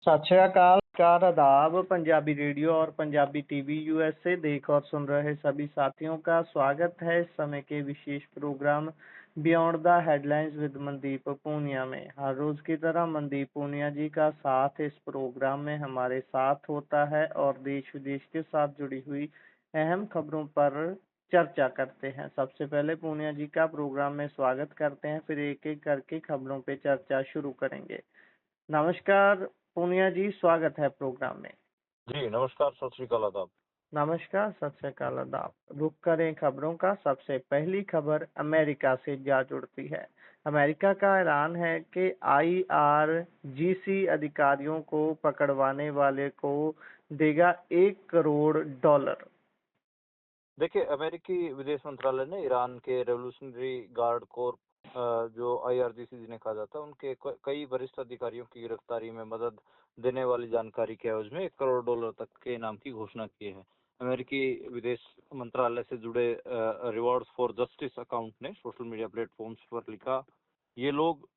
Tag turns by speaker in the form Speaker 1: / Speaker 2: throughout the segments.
Speaker 1: सत श्री अकाल, कार आदाब। पंजाबी रेडियो और पंजाबी टीवी यूएसए देख और सुन रहे सभी साथियों का स्वागत है इस समय के विशेष programme beyond the headlines with Mandeep Punia में। हर रोज की तरह मनदीप पूनिया जी का साथ इस प्रोग्राम में हमारे साथ होता है और देश विदेश के साथ जुड़ी हुई अहम खबरों पर चर्चा करते हैं। सबसे पहले पूनिया जी का प्रोग्राम में स्वागत करते हैं, फिर एक एक करके खबरों पे चर्चा शुरू करेंगे। नमस्कार पूनिया जी, स्वागत है प्रोग्राम में।
Speaker 2: जी नमस्कार, सत श्री अकाल आदाब।
Speaker 1: नमस्कार, सत श्री अकाल आदाब। रुक करें खबरों का। सबसे पहली खबर अमेरिका से जा जुड़ती है। अमेरिका का ऐलान है कि IRGC अधिकारियों को पकड़वाने वाले को देगा $1 करोड़।
Speaker 2: देखिए, अमेरिकी विदेश मंत्रालय ने ईरान के रेवोल्यूशनरी गार्ड कोर जो IRGC जिन्हें कहा जाता है, उनके कई वरिष्ठ अधिकारियों की गिरफ्तारी में मदद देने वाली जानकारी के एवज में $1 करोड़ तक के इनाम की घोषणा की है। अमेरिकी विदेश मंत्रालय से जुड़े रिवॉर्ड्स फॉर जस्टिस अकाउंट ने सोशल मीडिया प्लेटफॉर्म्स पर लिखा, ये लोग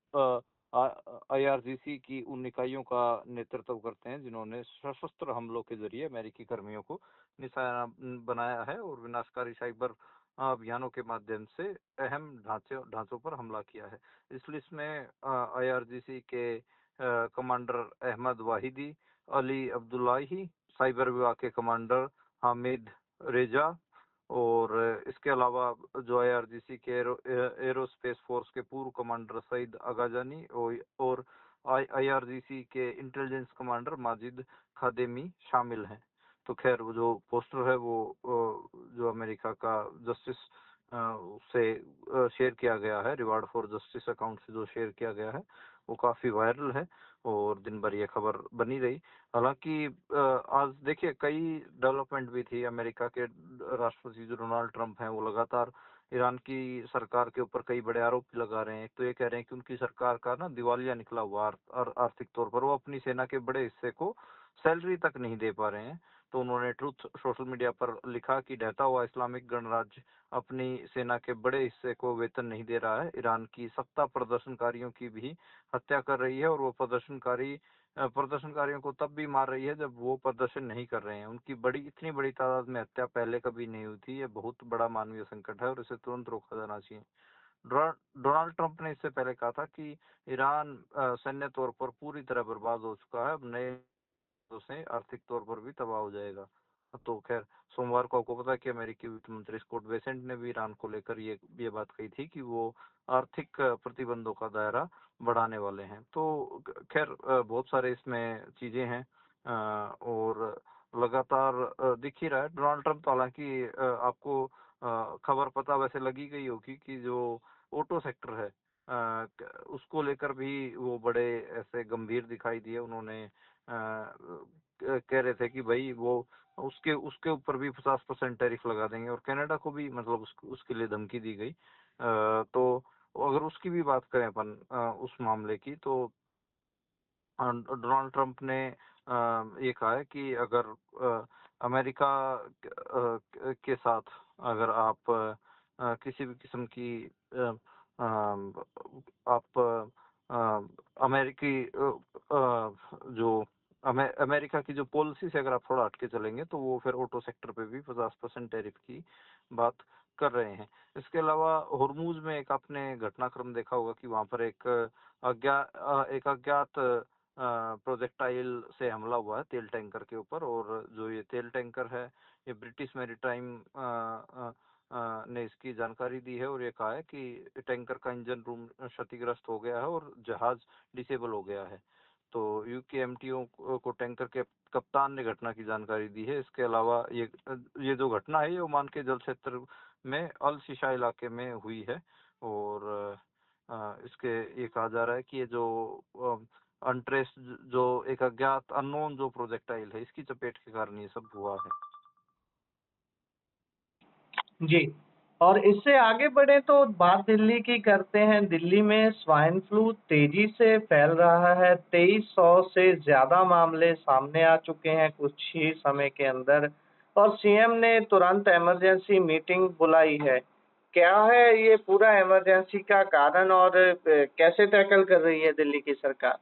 Speaker 2: IRGC की उन इकाइयों का नेतृत्व करते हैं जिन्होंने सशस्त्र हमलों के जरिए अमेरिकी कर्मियों को निशाना बनाया है और विनाशकारी साइबर अभियानों के माध्यम से अहम ढांचों पर हमला किया है। इस लिस्ट में IRGC के commander Ahmad Vahidi, Ali Abdollahi, cyber विभाग के कमांडर हामिद रेजा और इसके अलावा जो IRGC के एरोस्पेस फोर्स के पूर्व कमांडर सईद आगाजानी और IRGC के इंटेलिजेंस कमांडर माजिद खादेमी शामिल हैं। तो खैर, वो जो पोस्टर है वो जो अमेरिका का जस्टिस से शेयर किया गया है, रिवार्ड फॉर जस्टिस अकाउंट से जो शेयर किया गया है, वो काफी वायरल है और दिन भर ये खबर बनी रही। हालांकि आज देखिए कई डेवलपमेंट भी थी। अमेरिका के राष्ट्रपति जो डोनाल्ड ट्रंप हैं, वो लगातार ईरान की सरकार के ऊपर कई बड़े आरोप भी लगा रहे हैं। तो ये कह रहे हैं कि उनकी सरकार का ना दिवालिया निकला हुआ आर्थिक तौर पर, वो अपनी सेना के बड़े हिस्से को सैलरी तक नहीं दे पा रहे हैं। तो उन्होंने ट्रुथ सोशल मीडिया पर लिखा कि ढहता हुआ इस्लामिक गणराज्य अपनी सेना के बड़े हिस्से को वेतन नहीं दे रहा है। ईरान की सत्ता प्रदर्शनकारियों की भी हत्या कर रही है और वो प्रदर्शनकारियों को तब भी मार रही है जब वो प्रदर्शन नहीं कर रहे हैं। उनकी इतनी बड़ी तादाद में हत्या पहले कभी नहीं हुई थी। ये बहुत बड़ा मानवीय संकट है और इसे तुरंत रोका जाना चाहिए। डोनाल्ड ट्रंप ने इससे पहले कहा था कि ईरान सैन्य तौर पर पूरी तरह बर्बाद हो चुका है, अब नए से आर्थिक तौर पर भी तबाह हो जाएगा। तो खैर, सोमवार को आपको पता है कि अमेरिकी वित्त मंत्री स्कॉट बेसेंट ने भी ईरान को लेकर ये बात कही थी कि वो आर्थिक प्रतिबंधों का दायरा बढ़ाने वाले हैं। तो खैर, बहुत सारे इसमें चीजें हैं और लगातार दिख ही रहा है। डोनाल्ड ट्रंप, हालांकि आपको खबर पता वैसे लगी गई होगी कि जो ऑटो सेक्टर है उसको लेकर भी वो बड़े ऐसे गंभीर दिखाई दिए। उन्होंने कह रहे थे कि भाई वो उसके ऊपर भी 50% टैरिफ लगा देंगे और कनाडा को भी मतलब उसके लिए धमकी दी गई। तो अगर उसकी भी बात करें अपन उस मामले की, तो डोनाल्ड ट्रंप ने ये कहा है कि अगर अमेरिका के साथ अगर आप किसी भी किस्म की आप अमेरिकी जो अमेरिका की जो पॉलिसी से अगर आप थोड़ा हटके चलेंगे तो वो फिर ऑटो सेक्टर पे भी 50% टैरिफ की बात कर रहे हैं। इसके अलावा होर्मुज में एक आपने घटनाक्रम देखा होगा कि वहां पर एक अज्ञात प्रोजेक्टाइल से हमला हुआ है तेल टैंकर के ऊपर। और जो ये तेल टैंकर है, ये ब्रिटिश मैरीटाइम ने इसकी जानकारी दी है और ये कहा है कि टैंकर का इंजन रूम क्षतिग्रस्त हो गया है और जहाज डिसेबल हो गया है। तो UKMTO को टैंकर के कप्तान ने घटना की जानकारी दी है। इसके अलावा ये जो घटना है ये ओमान के जल क्षेत्र में अल शिशा इलाके में हुई है और इसके ये कहा जा रहा है कि ये जो अनट्रेस्ड जो एक अज्ञात अननोन जो प्रोजेक्टाइल है, इसकी चपेट के कारण ये सब हुआ है।
Speaker 1: जी, और इससे आगे बढ़े तो बात दिल्ली की करते हैं। दिल्ली में स्वाइन फ्लू तेजी से फैल रहा है। 2300 से ज्यादा मामले सामने आ चुके हैं कुछ ही समय के अंदर और सीएम ने तुरंत इमरजेंसी मीटिंग बुलाई है। क्या है ये पूरा इमरजेंसी का कारण और कैसे टैकल कर रही है दिल्ली की सरकार?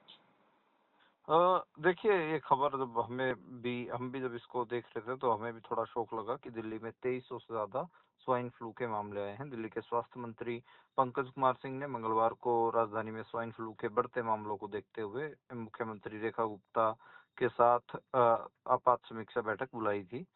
Speaker 2: देखिए, ये खबर जब हम भी जब इसको देख रहे थे तो हमें भी थोड़ा शौक लगा कि दिल्ली में 2300 से ज़्यादा स्वाइन फ्लू के मामले आए हैं। दिल्ली के स्वास्थ्य मंत्री पंकज कुमार सिंह ने मंगलवार को राजधानी में स्वाइन फ्लू के बढ़ते मामलों को देखते हुए मुख्यमंत्री रेखा गुप्ता के साथ आपात समीक्षा बैठक बुलाई थी।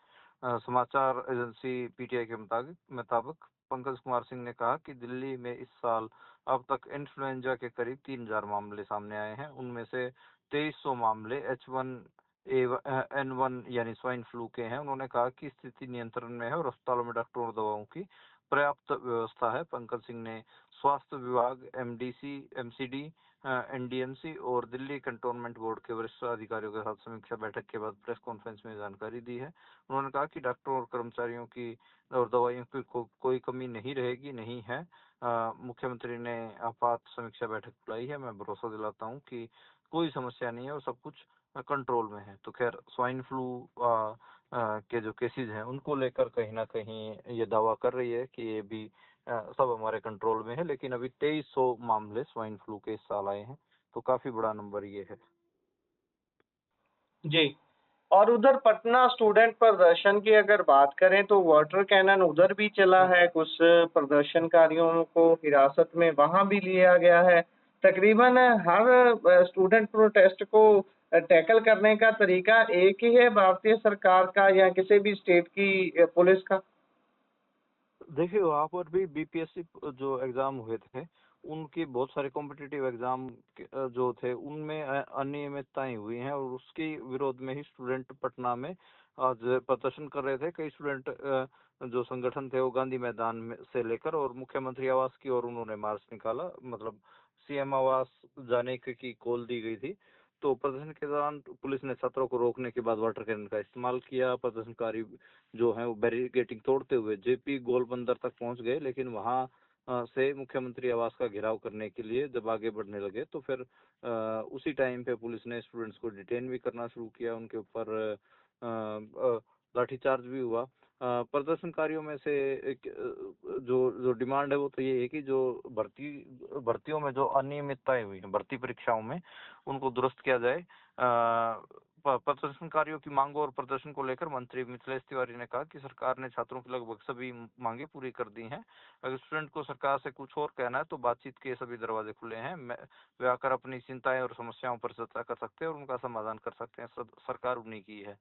Speaker 2: समाचार एजेंसी पीटीआई के मुताबिक पंकज कुमार सिंह ने कहा कि दिल्ली में इस साल अब तक इन्फ्लुएंजा के करीब 3000 मामले सामने आए हैं। उनमें से 2300 मामले H1N1 यानी स्वाइन फ्लू के हैं। उन्होंने कहा कि स्थिति नियंत्रण में है और अस्पतालों में डॉक्टरों और दवाओं की पर्याप्त व्यवस्था है। पंकज सिंह ने स्वास्थ्य विभाग, एमडीसी, एमसीडी, एनडीएमसी और दिल्ली कंटोनमेंट बोर्ड के वरिष्ठ अधिकारियों के साथ समीक्षा बैठक के बाद प्रेस कॉन्फ्रेंस में जानकारी दी है। उन्होंने कहा कि डॉक्टरों और कर्मचारियों की और दवाइयों की कोई कमी नहीं रहेगी, नहीं है। मुख्यमंत्री ने आपात समीक्षा बैठक बुलाई है। मैं भरोसा दिलाता हूँ कि कोई समस्या नहीं है और सब कुछ कंट्रोल में है। तो खैर स्वाइन फ्लू के जो केसेस हैं उनको लेकर कहीं ना कहीं ये दावा कर रही है कि ये भी सब हमारे कंट्रोल में है, लेकिन अभी 2300 मामले स्वाइन फ्लू के इस साल आए हैं, तो काफी बड़ा नंबर ये है।
Speaker 1: जी। और उधर पटना स्टूडेंट प्रदर्शन की अगर बात करें तो वाटर कैनन उधर भी चला है, कुछ प्रदर्शनकारियों को हिरासत में वहां भी लिया गया है। तकरीबन हर स्टूडेंट प्रोटेस्ट को टैकल करने का तरीका एक ही है भारतीय सरकार का या किसी भी स्टेट की पुलिस का?
Speaker 2: देखिए, वहाँ पर भी बीपीएससी जो एग्जाम हुए थे, उनकी बहुत सारे कॉम्पिटिटिव एग्जाम जो थे उनमें अनियमितताएं हुई हैं और उसके विरोध में ही स्टूडेंट पटना में आज प्रदर्शन कर रहे थे। कई स्टूडेंट जो संगठन थे वो गांधी मैदान में से लेकर और मुख्यमंत्री आवास की ओर उन्होंने मार्च निकाला। मतलब सीएम आवास जाने की कॉल दी गई थी। तो प्रदर्शन के दौरान पुलिस ने छात्रों को रोकने के बाद वाटर कैनन का इस्तेमाल किया। प्रदर्शनकारी जो है वो बैरिकेडिंग तोड़ते हुए जेपी गोल बंदर तक पहुंच गए, लेकिन वहां से मुख्यमंत्री आवास का घेराव करने के लिए जब आगे बढ़ने लगे तो फिर उसी टाइम पे पुलिस ने स्टूडेंट्स को डिटेन भी करना शुरू किया। उनके ऊपर लाठीचार्ज भी हुआ। प्रदर्शनकारियों में से एक जो जो डिमांड है वो तो ये है कि जो भर्तियों में जो अनियमितताएं हुई हैं भर्ती परीक्षाओं में उनको दुरुस्त किया जाए। प्रदर्शनकारियों की मांगों और प्रदर्शन को लेकर मंत्री मिथिलेश तिवारी ने कहा कि सरकार ने छात्रों की लगभग सभी मांगे पूरी कर दी हैं। अगर स्टूडेंट को सरकार से कुछ और कहना है तो बातचीत के सभी दरवाजे खुले हैं। वे आकर अपनी चिंताएं और समस्याओं पर चर्चा कर सकते हैं और उनका समाधान कर सकते हैं। सरकार उन्हीं की है।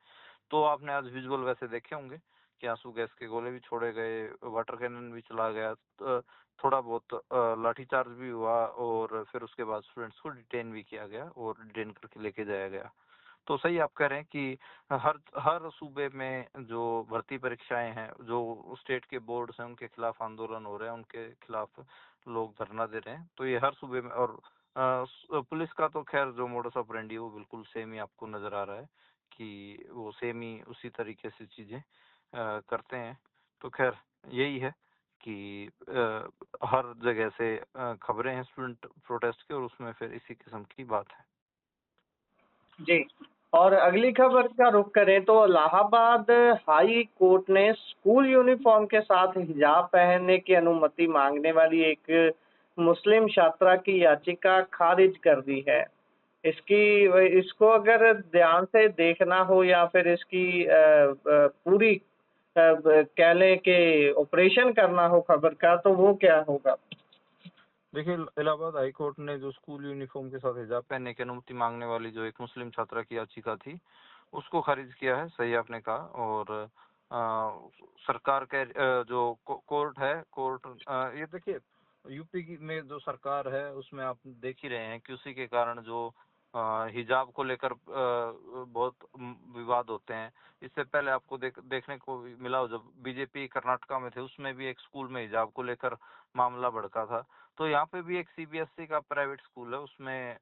Speaker 2: तो आपने आज विजुअल वैसे देखे होंगे कि आंसू गैस के गोले भी छोड़े गए, वाटर कैनन भी चला गया, थोड़ा बहुत लाठीचार्ज भी हुआ और फिर उसके बाद स्टूडेंट्स को डिटेन भी किया गया और डिटेन करके लेके जाया गया। तो सही आप कह रहे हैं कि हर हर सूबे में जो भर्ती परीक्षाएं हैं, जो स्टेट के बोर्ड्स हैं, उनके खिलाफ आंदोलन हो रहे हैं, उनके खिलाफ लोग धरना दे रहे हैं। तो ये हर सूबे में और पुलिस का तो खैर जो मोडस ऑपरेंडी है वो बिल्कुल सेम ही आपको नजर आ रहा है कि वो सेम ही उसी तरीके से चीजें करते हैं। तो खैर यही है कि हर जगह से खबरें हैं स्टूडेंट प्रोटेस्ट की और उसमें फिर इसी किस्म की बात है।
Speaker 1: जी। और अगली खबर का रुख करें तो इलाहाबाद हाई कोर्ट ने स्कूल यूनिफॉर्म के साथ हिजाब पहनने की अनुमति मांगने वाली एक मुस्लिम छात्रा की याचिका खारिज कर दी है। इसको अगर ध्यान से देखना हो या फिर इसकी पूरी कह लें कि ऑपरेशन करना हो खबर का, तो वो क्या होगा?
Speaker 2: देखिए, इलाहाबाद हाई कोर्ट ने जो स्कूल यूनिफॉर्म के साथ हिजाब पहनने की अनुमति मांगने वाली जो एक मुस्लिम छात्रा की याचिका थी उसको खारिज किया है। सही आपने कहा। और सरकार के जो कोर्ट है, कोर्ट ये देखिए यूपी में जो सरकार है उसमें आप देख ही रहे हैं कि उसी के कारण जो हिजाब को लेकर बहुत विवाद होते हैं। इससे पहले आपको देखने को मिला हो, जब बीजेपी कर्नाटका में थे उसमें भी एक स्कूल में हिजाब को लेकर मामला भड़का था। तो यहाँ पे भी एक सीबीएसई का प्राइवेट स्कूल है, उसमें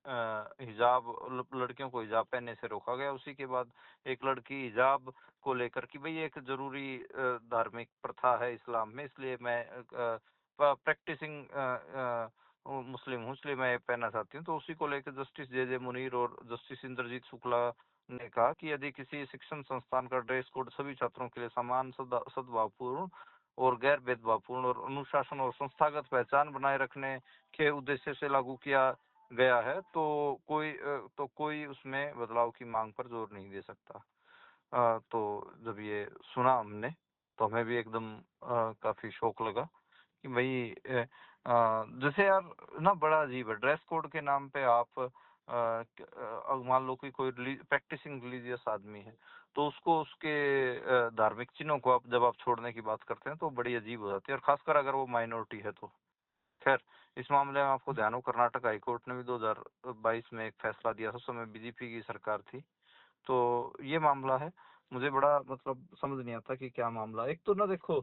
Speaker 2: हिजाब लड़कियों को हिजाब पहनने से रोका गया। उसी के बाद एक लड़की हिजाब को लेकर कि भाई एक जरूरी धार्मिक प्रथा है इस्लाम में, इसलिए मैं प्रैक्टिसिंग मुस्लिम हूँ इसलिए मैं पहनना चाहती हूँ। तो उसी को लेकर जस्टिस जे मुनीर और जस्टिस इंद्रजीत शुक्ला ने कहा कि यदि किसी शिक्षण संस्थान का ड्रेस कोड सभी छात्रों के लिए समान, सद्भावपूर्ण और गैर भेदभावपूर्ण और अनुशासन और संस्थागत पहचान बनाए रखने के उद्देश्य से लागू किया गया है, तो कोई उसमें बदलाव की मांग पर जोर नहीं दे सकता। तो जब ये सुना हमने, तो हमें भी एकदम काफी शौक लगा कि भाई जैसे यार ना, बड़ा अजीब है ड्रेस कोड के नाम पे आप मान लो कि कोई प्रैक्टिसिंग रिलीजियस आदमी है, तो उसको उसके धार्मिक चिन्हों को आप जब आप छोड़ने की बात करते हैं तो बड़ी अजीब हो जाती है, और खासकर अगर वो माइनॉरिटी है तो। खैर, इस मामले में आपको ध्यान हो, कर्नाटक हाईकोर्ट ने भी 2022 में एक फैसला दिया था, उस समय बीजेपी की सरकार थी। तो ये मामला है, मुझे बड़ा मतलब समझ नहीं आता कि क्या मामला है। एक तो ना देखो,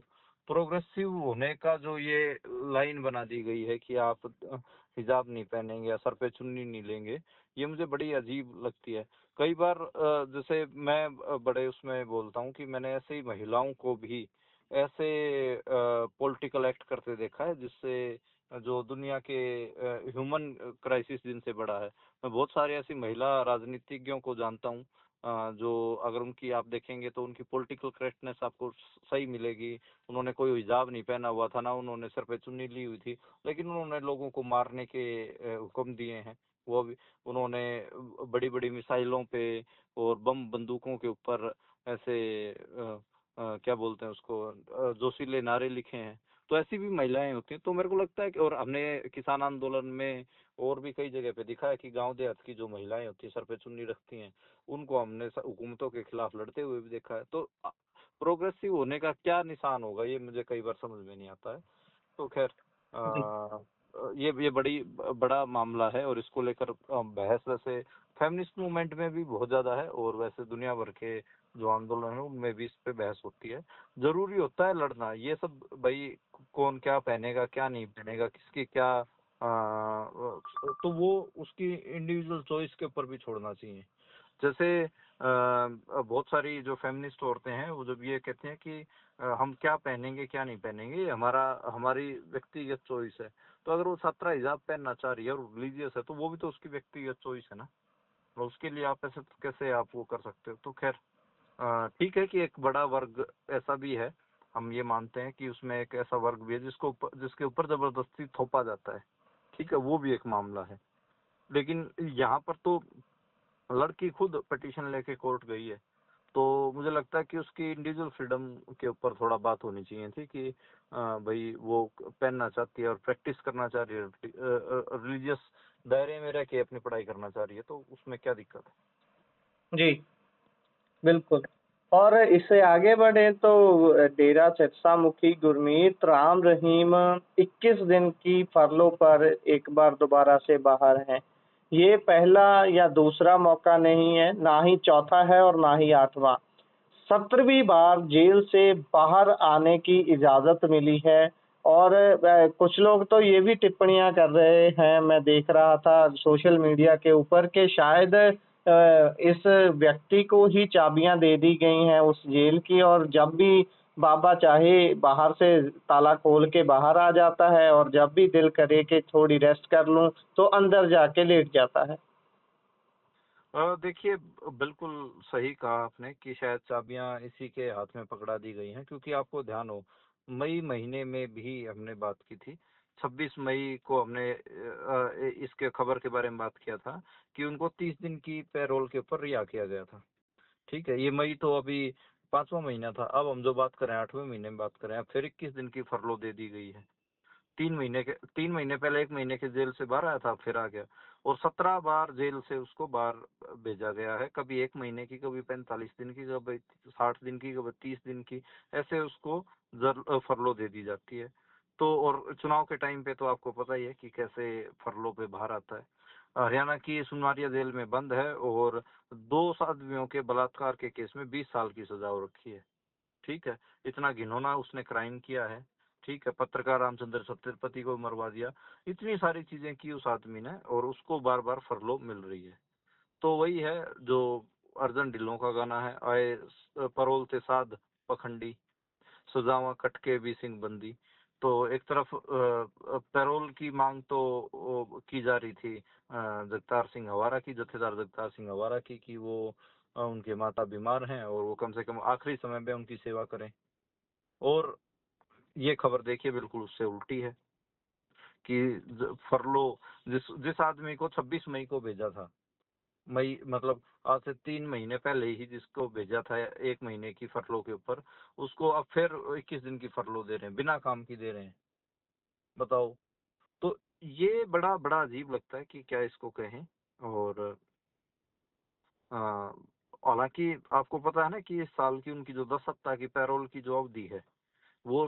Speaker 2: प्रोग्रेसिव होने का जो ये लाइन बना दी गई है कि आप हिजाब नहीं पहनेंगे या सर पे चुन्नी नहीं लेंगे, ये मुझे बड़ी अजीब लगती है। कई बार जैसे मैं बड़े उसमें बोलता हूँ कि मैंने ऐसे ही महिलाओं को भी ऐसे पॉलिटिकल एक्ट करते देखा है जिससे जो दुनिया के ह्यूमन क्राइसिस जिनसे बड़ा है। मैं बहुत सारे ऐसी महिला राजनीतिज्ञों को जानता हूँ, जो अगर उनकी आप देखेंगे तो उनकी पॉलिटिकल करेक्टनेस आपको सही मिलेगी। उन्होंने कोई हिजाब नहीं पहना हुआ था, ना उन्होंने सर पे चुन्नी ली हुई थी, लेकिन उन्होंने लोगों को मारने के हुक्म दिए हैं। वो भी उन्होंने बड़ी बड़ी मिसाइलों पे और बम बंदूकों के ऊपर ऐसे क्या बोलते हैं उसको, जोशीले नारे लिखे हैं। तो ऐसी भी महिलाएं होती हैं। तो मेरे को लगता है कि, और हमने किसान आंदोलन में और भी कई जगह पे दिखा है कि गांव देहात की जो महिलाएं होती हैं, सर पे चुन्नी रखती हैं, उनको हमने हुकूमतों के खिलाफ लड़ते हुए भी देखा है। तो प्रोग्रेसिव होने का क्या निशान होगा, ये मुझे कई बार समझ में नहीं आता है। तो खैर,
Speaker 1: जी।
Speaker 2: ये बड़ी बड़ा मामला है, और इसको लेकर बहस वैसे फेमिनिस्ट मूवमेंट में भी बहुत ज्यादा है, और वैसे दुनिया भर के जो आंदोलन है उनमें भी इस पे बहस होती है। जरूरी होता है लड़ना, ये सब भाई, कौन क्या पहनेगा क्या नहीं पहनेगा, किसकी क्या तो वो उसकी इंडिविजुअल चॉइस के ऊपर भी छोड़ना चाहिए। जैसे बहुत सारी जो फेमिनिस्ट औरतें हैं, वो जब ये कहते हैं कि हम क्या पहनेंगे क्या नहीं पहनेंगे, ये हमारी व्यक्तिगत चॉइस है। तो अगर वो छात्रा हिजाब पहनना चाह रही है और रिलीजियस है, तो वो भी तो उसकी व्यक्तिगत चॉइस है ना। और उसके लिए आप ऐसे कैसे आप वो कर सकते हो। तो खैर, ठीक है कि एक बड़ा वर्ग ऐसा भी है, हम ये मानते हैं कि उसमें एक ऐसा वर्ग भी है जिसके ऊपर जबरदस्ती थोपा जाता है। ठीक है, वो भी एक मामला है। लेकिन यहाँ पर तो लड़की खुद पिटीशन लेके कोर्ट गई है, तो मुझे लगता है कि उसकी इंडिविजुअल फ्रीडम के ऊपर थोड़ा बात होनी चाहिए थी कि भाई वो पहनना चाहती है और प्रैक्टिस करना चाह रही है, रिलीजियस दायरे में रह के अपनी पढ़ाई करना चाह रही है, तो उसमें क्या दिक्कत
Speaker 1: जी, बिल्कुल। और इससे आगे बढ़े तो डेरा सिरसा मुखी गुरमीत राम रहीम 21 दिन की फरलो पर एक बार दोबारा से बाहर हैं। ये पहला या दूसरा मौका नहीं है, ना ही चौथा है और ना ही 8वां। 17वीं बार जेल से बाहर आने की इजाज़त मिली है। और कुछ लोग तो ये भी टिप्पणियाँ कर रहे हैं, मैं देख रहा था सोशल मीडिया के ऊपर, कि शायद इस व्यक्ति को ही चाबियाँ दे दी गई हैं उस जेल की, और जब भी बाबा चाहे बाहर से ताला खोल के बाहर आ जाता है, और जब भी दिल करे कि थोड़ी रेस्ट कर लूँ, तो अंदर जाके लेट जाता है।
Speaker 2: देखिए, बिल्कुल सही कहा आपने कि शायद चाबियां इसी के हाथ में पकड़ा दी गई हैं, क्योंकि आपको ध्यान हो, मई महीने में भी हमने बात की थी। 26 मई को हमने इसके खबर के बारे में बात किया था कि उनको 30 दिन की पैरोल के ऊपर रिहा किया गया था। ठीक है, ये मई तो अभी 5वां महीना था। अब हम जो बात कर रहे हैं 8वें महीने में बात कर रहे हैं, अब फिर 21 दिन की फरलो दे दी गई है। 3 महीने पहले 1 महीने के जेल से बाहर आया था, फिर आ गया। और 17 बार जेल से उसको बाहर भेजा गया है, कभी 1 महीने की, कभी 45 दिन की, कभी 60 दिन की, कभी 30 दिन की, ऐसे उसको फरलो दे दी जाती है। तो और चुनाव के टाइम पे तो आपको पता ही है कि कैसे फरलो पे बाहर आता है। हरियाणा की सुनवारिया जेल में बंद है, और 2 आदमियों के बलात्कार के केस में 20 साल की सजा हो रखी है। ठीक है, इतना घिनौना उसने क्राइम किया है। ठीक है, पत्रकार रामचंद्र सत्यपति को मरवा दिया, इतनी सारी चीजें की उस आदमी ने, और उसको बार बार फरलो मिल रही है। तो वही है जो अर्जन ढिल्लों का गाना है, आए परोल ते साध पखंडी, सजावा कटके भी सिंह बंदी। तो एक तरफ पैरोल की मांग तो की जा रही थी जगतार सिंह हवारा की, जत्थेदार जगतार सिंह हवारा की, कि वो उनके माता बीमार हैं और वो कम से कम आखिरी समय में उनकी सेवा करें। और ये खबर देखिए बिल्कुल उससे उल्टी है कि फरलो जिस जिस आदमी को 26 मई को भेजा था, मई मतलब आज से 3 महीने पहले ही जिसको भेजा था 1 महीने की फरलो के ऊपर, उसको अब फिर 21 दिन की फरलो दे रहे हैं, बिना काम की दे रहे हैं। बताओ। तो ये बड़ा बड़ा अजीब लगता है कि क्या इसको कहें। और अ, हालांकि आपको पता है ना कि इस साल की उनकी जो 10 सप्ताह की पैरोल की जो अवधि है वो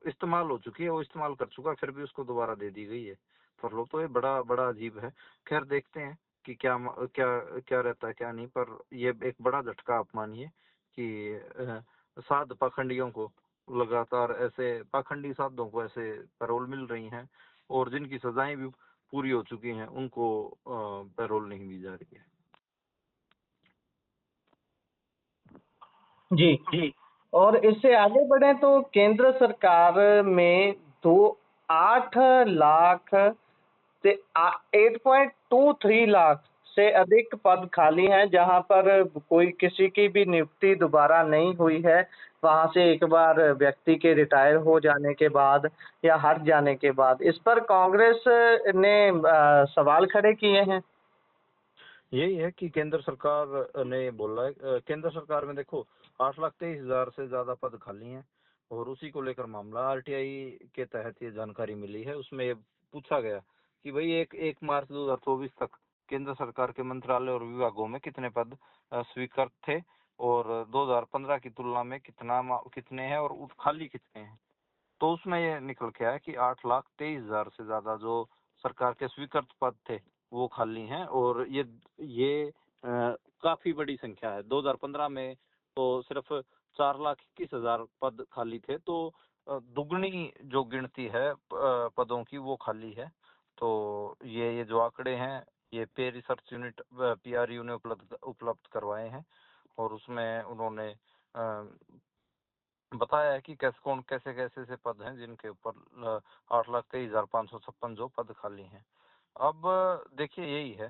Speaker 2: इस्तेमाल हो चुकी है, वो इस्तेमाल कर चुका है, फिर भी उसको दोबारा दे दी गई है फरलो। तो ये बड़ा बड़ा अजीब है। खैर देखते हैं कि क्या क्या रहता है क्या नहीं, पर ये एक बड़ा झटका आप मानिए कि साध पाखंडियों को लगातार ऐसे पाखंडी साधों को ऐसे पैरोल मिल रही हैं, और जिनकी सजाएं भी पूरी हो चुकी हैं उनको पैरोल नहीं दी जा रही है।
Speaker 1: जी।
Speaker 2: जी।
Speaker 1: और इससे आगे बढ़े तो केंद्र सरकार में दो 8 लाख से 8.23 लाख से अधिक पद खाली हैं, जहां पर कोई किसी की भी नियुक्ति दोबारा नहीं हुई है। वहां से एक बार व्यक्ति के रिटायर हो जाने के बाद या हट जाने के बाद इस पर कांग्रेस ने सवाल खड़े किए हैं।
Speaker 2: यही है कि केंद्र सरकार ने बोला है, केंद्र सरकार में देखो 8,23,000 से ज्यादा पद खाली हैं, और उसी को लेकर मामला आरटीआई के तहत ये जानकारी मिली है। उसमें ये पूछा गया कि भाई 1 मार्च 2024 तक केंद्र सरकार के मंत्रालय और विभागों में कितने पद स्वीकृत थे, और 2015 की तुलना में कितने हैं, और खाली कितने हैं। तो उसमें ये निकल के आया कि 8,23,000 से ज्यादा जो सरकार के स्वीकृत पद थे वो खाली हैं, और ये काफी बड़ी संख्या है। 2015 में तो सिर्फ 4,21,000 पद खाली थे, तो दुगनी जो गिनती है पदों की वो खाली है। तो ये जो आंकड़े हैं ये पे रिसर्च यूनिट पीआरयू ने उपलब्ध करवाए हैं, और उसमें उन्होंने बताया है कि कैसे कैसे से पद हैं जिनके ऊपर 8,23,556 जो पद खाली हैं। अब देखिए यही है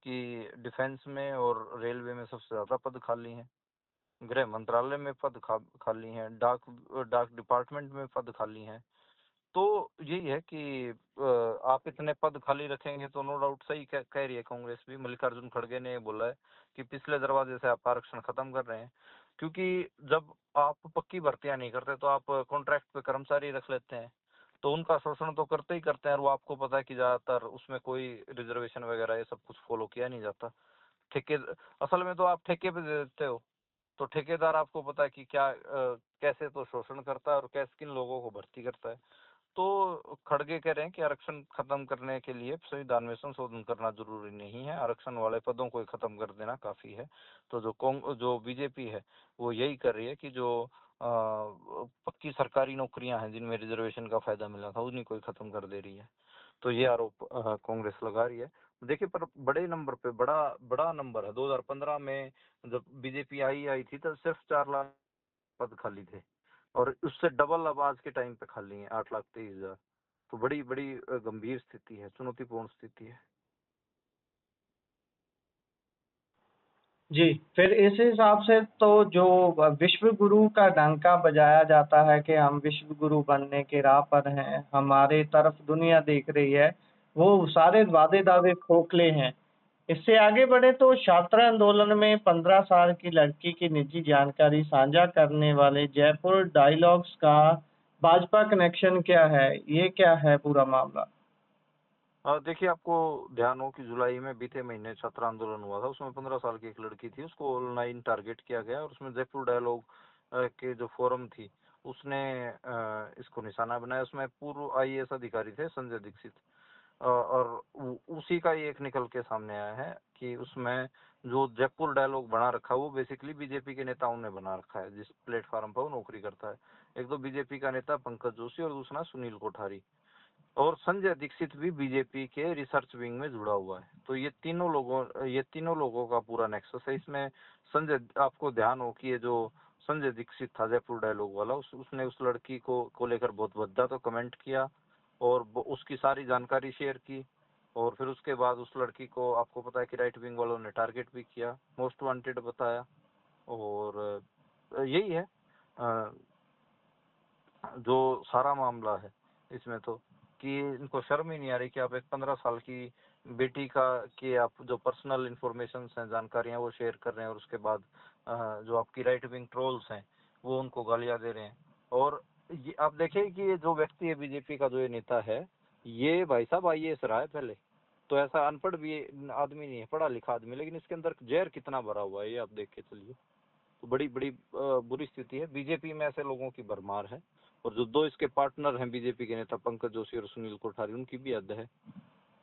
Speaker 2: कि डिफेंस में और रेलवे में सबसे ज्यादा पद खाली हैं, गृह मंत्रालय में पद खाली हैं, डाक डिपार्टमेंट में पद खाली हैं। तो यही है कि आप इतने पद खाली रखेंगे तो नो डाउट सही कह रही है कांग्रेस भी। मल्लिकार्जुन खड़गे ने बोला है कि पिछले दरवाजे से आप आरक्षण खत्म कर रहे हैं, क्योंकि जब आप पक्की भर्तियां नहीं करते तो आप कॉन्ट्रैक्ट पे कर्मचारी रख लेते हैं, तो उनका शोषण तो करते ही करते हैं। और वो आपको पता है कि ज्यादातर उसमें कोई रिजर्वेशन वगैरह ये सब कुछ फॉलो किया नहीं जाता। ठेके असल में तो आप ठेके पे दे देते हो, तो ठेकेदार आपको पता है कि क्या कैसे तो शोषण करता है और कैसे किन लोगों को भर्ती करता है। तो खड़गे कह रहे हैं कि आरक्षण खत्म करने के लिए संविधान में संशोधन करना जरूरी नहीं है, आरक्षण वाले पदों को ही खत्म कर देना काफी है। तो जो बीजेपी है वो यही कर रही है कि जो पक्की सरकारी नौकरियां हैं जिनमें रिजर्वेशन का फायदा मिला था उन्हीं को ही खत्म कर दे रही है। तो ये आरोप कांग्रेस लगा रही है। देखिए, पर बड़े नंबर पे बड़ा बड़ा नंबर है। 2015 में जब बीजेपी आई थी तो सिर्फ 4 लाख पद खाली थे, और उससे डबल अब आज के टाइम पे खाली है 8,23,000। तो बड़ी बड़ी गंभीर स्थिति है, चुनौतीपूर्ण स्थिति है।
Speaker 1: जी, फिर इस हिसाब से तो जो विश्व गुरु का डंका बजाया जाता है कि हम विश्व गुरु बनने के राह पर हैं, हमारे तरफ दुनिया देख रही है, वो सारे वादे दावे खोखले हैं। इससे आगे बढ़े तो छात्र आंदोलन में 15 साल की लड़की की निजी जानकारी साझा करने वाले जयपुर डायलॉग्स का भाजपा कनेक्शन क्या है? ये क्या है पूरा मामला?
Speaker 2: देखिए, आपको ध्यान हो कि जुलाई में बीते महीने छात्र आंदोलन हुआ था, उसमें 15 साल की एक लड़की थी, उसको ऑनलाइन टारगेट किया गया, और उसमें जयपुर डायलॉग के जो फोरम थी उसने इसको निशाना बनाया। उसमें पूर्व आईएएस अधिकारी थे संजय दीक्षित, और उसी का ही एक निकल के सामने आया है कि उसमें जो जयपुर डायलॉग बना रखा है वो बेसिकली बीजेपी के नेताओं ने बना रखा है, जिस प्लेटफार्म पर वो नौकरी करता है। एक तो बीजेपी का नेता पंकज जोशी, और दूसरा सुनील कोठारी, और संजय दीक्षित भी बीजेपी के रिसर्च विंग में जुड़ा हुआ है। तो ये तीनों लोगों का पूरा नेक्सस है इसमें। आपको ध्यान हो कि ये जो संजय दीक्षित था जयपुर डायलॉग वाला, उसने उस लड़की को लेकर बहुत भद्दा तो कमेंट किया, और उसकी सारी जानकारी शेयर की, और फिर उसके बाद उस लड़की को आपको पता है कि राइट विंग वालों ने टारगेट भी किया, मोस्ट वांटेड बताया। और यही है जो सारा मामला है इसमें, तो कि इनको शर्म ही नहीं आ रही कि आप एक 15 साल की बेटी का कि आप जो पर्सनल इंफॉर्मेशन हैं, जानकारियां वो शेयर कर रहे हैं, और उसके बाद जो आपकी राइट विंग ट्रोल्स हैं वो उनको गालियां दे रहे हैं। और ये आप देखिए कि ये जो व्यक्ति है बीजेपी का, जो ये नेता है, ये भाई साहब आईएएस रहा है पहले। तो ऐसा अनपढ़ भी आदमी नहीं है, पढ़ा लिखा आदमी, लेकिन इसके अंदर जहर कितना भरा हुआ है ये आप देख के चलिए। तो बड़ी बड़ी बुरी स्थिति है। बीजेपी में ऐसे लोगों की भरमार है। और जो दो इसके पार्टनर हैं बीजेपी के नेता, पंकज जोशी और सुनील कोठारी, उनकी भी हद है।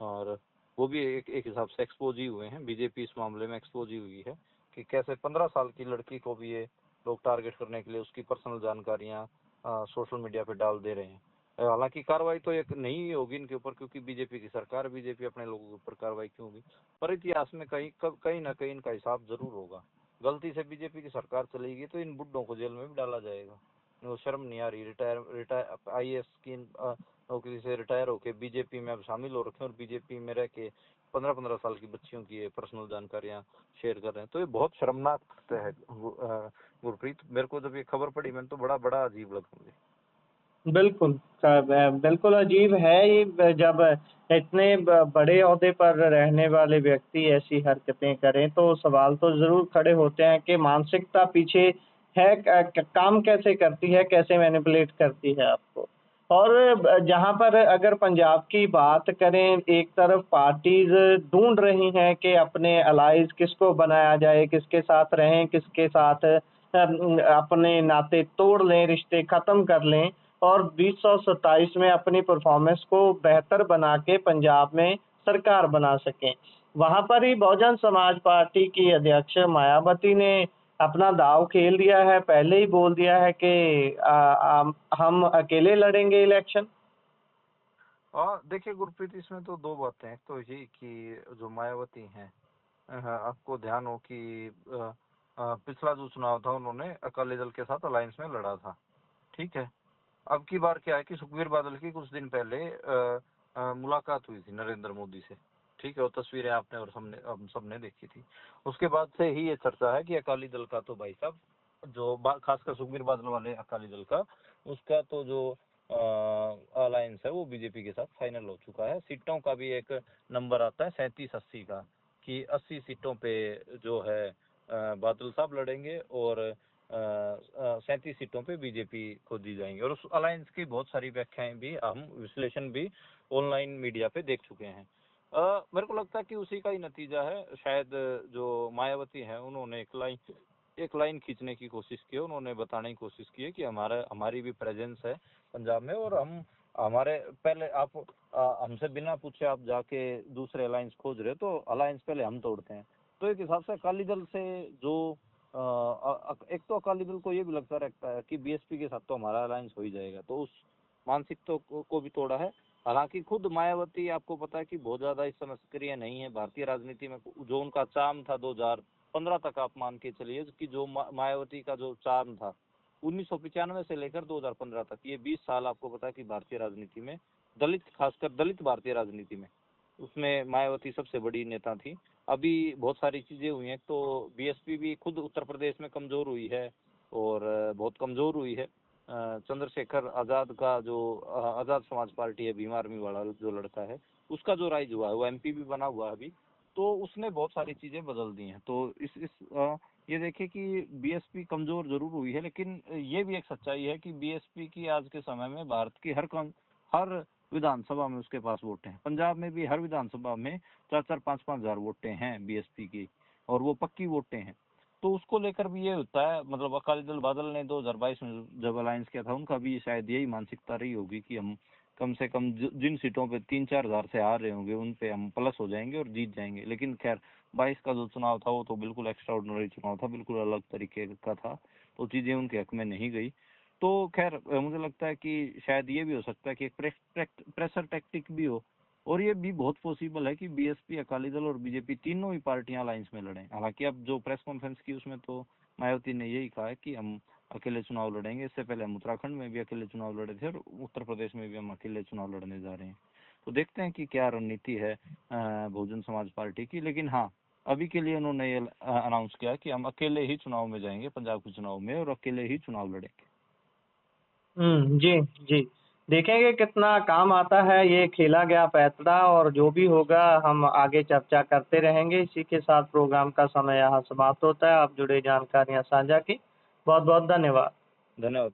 Speaker 2: और वो भी एक हिसाब से एक्सपोज ही हुए हैं। बीजेपी इस मामले में एक्सपोज ही हुई है कि कैसे 15 साल की लड़की को भी ये लोग टारगेट करने के लिए उसकी पर्सनल जानकारियां सोशल मीडिया पे डाल दे रहे हैं। हालांकि कार्रवाई तो एक नहीं होगी इनके ऊपर, क्योंकि बीजेपी की सरकार, बीजेपी अपने लोगों के ऊपर कार्रवाई क्यों होगी, पर इतिहास में कहीं ना कहीं इनका हिसाब जरूर होगा। गलती से बीजेपी की सरकार चलेगी तो इन बुड्ढों को जेल में भी डाला जाएगा। वो शर्म नहीं आ रही, रिटायर आईएएस की नौकरी से रिटायर होके बीजेपी में अब शामिल हो रखे हैं, और बीजेपी में रह के 15-15 साल की बच्चियों की पर्सनल जानकारियां शेयर कर रहे हैं। तो ये बहुत शर्मनाक है गुरप्रीत। मेरे को जब ये खबर पड़ी, मैंने तो बड़ा अजीब लगा मुझे।
Speaker 1: बिल्कुल, बिल्कुल अजीब है ये जब इतने बड़े ओहदे पर रहने वाले व्यक्ति ऐसी हरकतें करें, तो सवाल तो ज़रूर खड़े होते हैं कि मानसिकता पीछे है, काम कैसे करती है, कैसे मैनिपुलेट करती है आपको। और जहाँ पर अगर पंजाब की बात करें, एक तरफ पार्टीज ढूंढ रही हैं कि अपने अलाइज किसको बनाया जाए, किसके साथ रहें, किसके साथ अपने नाते तोड़ लें, रिश्ते खत्म कर लें, और 2027 में अपनी परफॉर्मेंस को बेहतर बना के पंजाब में सरकार बना सकें। वहाँ पर ही बहुजन समाज पार्टी की अध्यक्ष मायावती ने अपना दाँव खेल दिया है, पहले ही बोल दिया है कि हम अकेले लड़ेंगे इलेक्शन।
Speaker 2: देखिए गुरप्रीत, इसमें तो दो बातें हैं। तो ये कि जो मायावती हैं, आपको ध्यान हो कि पिछला जो चुनाव था उन्होंने अकाली दल के साथ अलायंस में लड़ा था, ठीक है। अब की बार क्या है कि सुखबीर बादल की कुछ दिन पहले मुलाकात हुई थी नरेंद्र मोदी से, ठीक है। वो तस्वीरें आपने और हम सबने देखी थी। उसके बाद से ही ये चर्चा है कि अकाली दल का तो भाई साहब जो खासकर सुखबीर बादल वाले अकाली दल का, उसका तो जो अलायंस है वो बीजेपी के साथ फाइनल हो चुका है। सीटों का भी एक नंबर आता है 37-80 का, कि 80 सीटों पे जो है बादल साहब लड़ेंगे, और 37 सीटों पे बीजेपी को दी जाएंगी। और उस अलायंस की बहुत सारी व्याख्याएं भी, हम विश्लेषण भी ऑनलाइन मीडिया पे देख चुके हैं। मेरे को लगता है कि उसी का ही नतीजा है। शायद जो मायावती है उन्होंने एक लाइन खींचने की कोशिश की है। उन्होंने बताने की कोशिश की है कि हमारी भी प्रेजेंस है पंजाब में, और हम हमारे पहले आप हमसे बिना पूछे आप जाके दूसरे अलायंस खोज रहे हो, तो अलायंस पहले हम तोड़ते हैं। तो एक हिसाब से अकाली दल से जो एक तो अकाली दल को ये भी लगता रहता है कि बीएसपी के साथ तो हमारा अलायंस हो ही जाएगा, तो उस मानसिकता को भी तोड़ा है। हालांकि खुद मायावती, आपको पता है कि बहुत ज्यादा इस समय सक्रिय नहीं है भारतीय राजनीति में। जो उनका चार्म था 2015 तक, आप मान के चलिए कि जो मायावती का जो चार्म था 1995 से लेकर 2015 तक, ये 20 साल आपको पता है कि भारतीय राजनीति में, दलित, खासकर दलित भारतीय राजनीति में, उसमें मायावती सबसे बड़ी नेता थी। अभी बहुत सारी चीजें हुई हैं, तो बीएसपी भी खुद उत्तर प्रदेश में कमजोर हुई है, और बहुत कमजोर हुई है। चंद्रशेखर आजाद का जो आजाद समाज पार्टी है, भीम आर्मी वाला जो लड़का है, उसका जो राइज हुआ है, वो एमपी भी बना हुआ है अभी। तो उसने बहुत सारी चीजें बदल दी हैं। तो ये देखिए कि बीएसपी कमजोर जरूर हुई है, लेकिन ये भी एक सच्चाई है कि बीएसपी की आज के समय में भारत की हर विधानसभा में उसके पास वोट हैं। पंजाब में भी हर विधानसभा में 4-4, 5-5 हजार वोटें हैं बीएसपी की, और वो पक्की वोटें हैं। तो उसको लेकर भी ये होता है, मतलब अकाली दल बादल ने 2022 में जब अलायंस किया था, उनका भी शायद यही मानसिकता रही होगी कि हम कम से कम जिन सीटों पे 3-4 हजार से हार रहे होंगे, उन पे हम प्लस हो जाएंगे और जीत जाएंगे। लेकिन खैर 22 का जो चुनाव था वो तो बिल्कुल एक्स्ट्रा ऑर्डिनरी चुनाव था, बिल्कुल अलग तरीके का था, तो चीजें उनके हक में नहीं गई। तो खैर मुझे लगता है कि शायद ये भी हो सकता है कि एक प्रेशर टैक्टिक भी हो, और ये भी बहुत पॉसिबल है कि बीएसपी, अकाली दल और बीजेपी तीनों ही पार्टियां अलायंस में लड़ें। हालांकि अब जो प्रेस कॉन्फ्रेंस की उसमें तो मायावती ने यही कहा है कि हम अकेले चुनाव लड़ेंगे। इससे पहले हम उत्तराखंड में भी अकेले चुनाव लड़े थे, और उत्तर प्रदेश में भी हम अकेले चुनाव लड़ने जा रहे हैं। तो देखते हैं कि क्या रणनीति है बहुजन समाज पार्टी की। लेकिन हाँ, अभी के लिए उन्होंने ये अनाउंस किया कि हम अकेले ही चुनाव में जाएंगे पंजाब के चुनाव में, और अकेले ही चुनाव लड़ेंगे।
Speaker 1: जी, जी। देखेंगे कितना काम आता है ये खेला गया पैंतरा, और जो भी होगा हम आगे चर्चा करते रहेंगे। इसी के साथ प्रोग्राम का समय यहाँ समाप्त होता है। आप जुड़े जानकारियाँ साझा की, बहुत बहुत धन्यवाद।
Speaker 2: धन्यवाद।